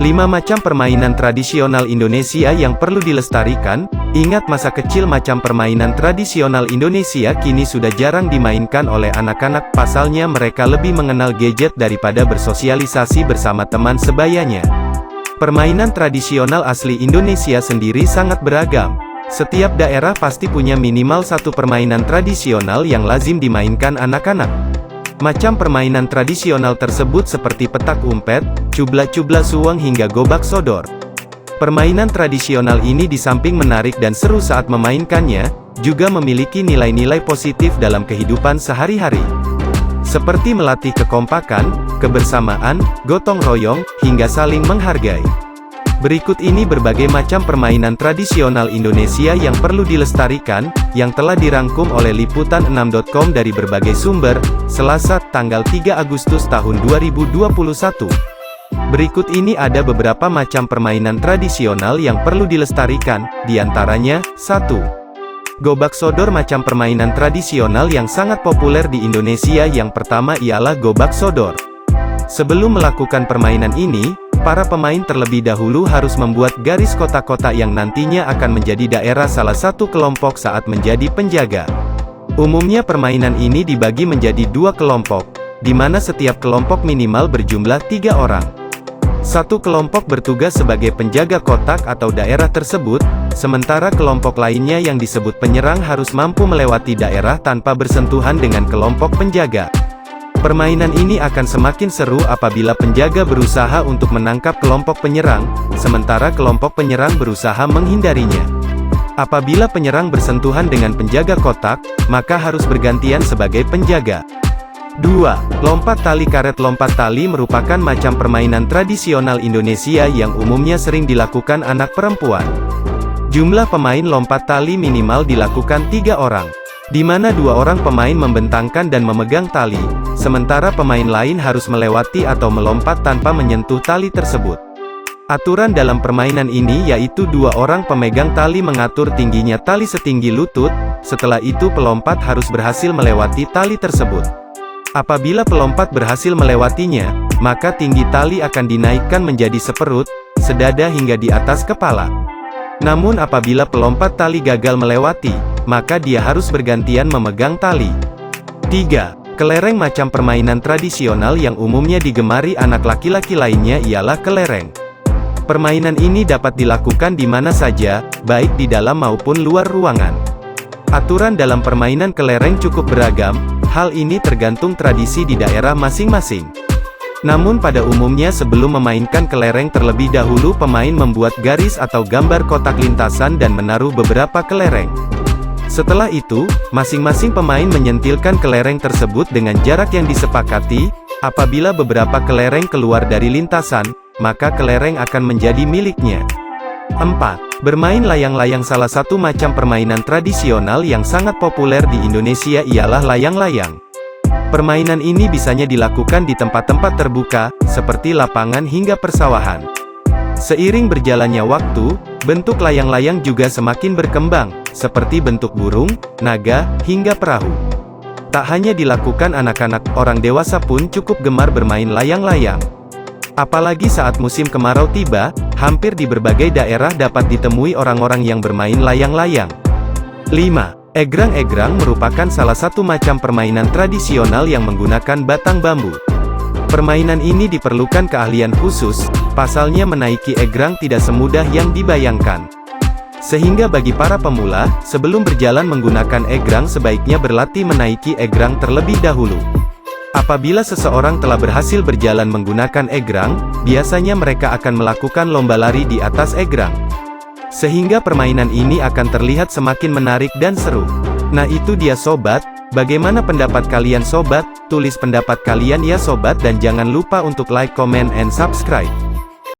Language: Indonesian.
5 macam permainan tradisional Indonesia yang perlu dilestarikan. Ingat masa kecil, macam permainan tradisional Indonesia kini sudah jarang dimainkan oleh anak-anak, pasalnya mereka lebih mengenal gadget daripada bersosialisasi bersama teman sebayanya. Permainan tradisional asli Indonesia sendiri sangat beragam. Setiap daerah pasti punya minimal satu permainan tradisional yang lazim dimainkan anak-anak. Macam permainan tradisional tersebut seperti petak umpet, cubla-cubla suweng hingga gobak sodor. Permainan tradisional ini di samping menarik dan seru saat memainkannya, juga memiliki nilai-nilai positif dalam kehidupan sehari-hari. Seperti melatih kekompakan, kebersamaan, gotong royong, hingga saling menghargai. Berikut ini berbagai macam permainan tradisional Indonesia yang perlu dilestarikan, yang telah dirangkum oleh Liputan6.com dari berbagai sumber, Selasa, tanggal 3 Agustus tahun 2021. Berikut ini ada beberapa macam permainan tradisional yang perlu dilestarikan, diantaranya, 1. Gobak sodor. Macam permainan tradisional yang sangat populer di Indonesia yang pertama ialah gobak sodor. Sebelum melakukan permainan ini, para pemain terlebih dahulu harus membuat garis kotak-kotak yang nantinya akan menjadi daerah salah satu kelompok saat menjadi penjaga. Umumnya permainan ini dibagi menjadi 2 kelompok, di mana setiap kelompok minimal berjumlah 3 orang. Satu kelompok bertugas sebagai penjaga kotak atau daerah tersebut, sementara kelompok lainnya yang disebut penyerang harus mampu melewati daerah tanpa bersentuhan dengan kelompok penjaga. Permainan ini akan semakin seru apabila penjaga berusaha untuk menangkap kelompok penyerang, sementara kelompok penyerang berusaha menghindarinya. Apabila penyerang bersentuhan dengan penjaga kotak, maka harus bergantian sebagai penjaga. 2. Lompat tali karet. Lompat tali merupakan macam permainan tradisional Indonesia yang umumnya sering dilakukan anak perempuan. Jumlah pemain lompat tali minimal dilakukan 3 orang, di mana 2 orang pemain membentangkan dan memegang tali, sementara pemain lain harus melewati atau melompat tanpa menyentuh tali tersebut. Aturan dalam permainan ini yaitu 2 orang pemegang tali mengatur tingginya tali setinggi lutut, setelah itu pelompat harus berhasil melewati tali tersebut. Apabila pelompat berhasil melewatinya, maka tinggi tali akan dinaikkan menjadi seperut, sedada hingga di atas kepala. Namun apabila pelompat tali gagal melewati, maka dia harus bergantian memegang tali. 3. Kelereng. Macam permainan tradisional yang umumnya digemari anak laki-laki lainnya ialah kelereng. Permainan ini dapat dilakukan di mana saja, baik di dalam maupun luar ruangan. Aturan dalam permainan kelereng cukup beragam, hal ini tergantung tradisi di daerah masing-masing. Namun pada umumnya sebelum memainkan kelereng terlebih dahulu pemain membuat garis atau gambar kotak lintasan dan menaruh beberapa kelereng. Setelah itu, masing-masing pemain menyentilkan kelereng tersebut dengan jarak yang disepakati. Apabila beberapa kelereng keluar dari lintasan, maka kelereng akan menjadi miliknya. 4. Bermain layang-layang. Salah satu macam permainan tradisional yang sangat populer di Indonesia ialah layang-layang. Permainan ini bisanya dilakukan di tempat-tempat terbuka, seperti lapangan hingga persawahan. Seiring berjalannya waktu, bentuk layang-layang juga semakin berkembang, seperti bentuk burung, naga, hingga perahu. Tak hanya dilakukan anak-anak, orang dewasa pun cukup gemar bermain layang-layang. Apalagi saat musim kemarau tiba, hampir di berbagai daerah dapat ditemui orang-orang yang bermain layang-layang. 5. Egrang. Merupakan salah satu macam permainan tradisional yang menggunakan batang bambu. Permainan ini diperlukan keahlian khusus, pasalnya menaiki egrang tidak semudah yang dibayangkan. Sehingga bagi para pemula, sebelum berjalan menggunakan egrang sebaiknya berlatih menaiki egrang terlebih dahulu. Apabila seseorang telah berhasil berjalan menggunakan egrang, biasanya mereka akan melakukan lomba lari di atas egrang. Sehingga permainan ini akan terlihat semakin menarik dan seru. Nah itu dia sobat, bagaimana pendapat kalian sobat? Tulis pendapat kalian ya sobat dan jangan lupa untuk like, comment, and subscribe.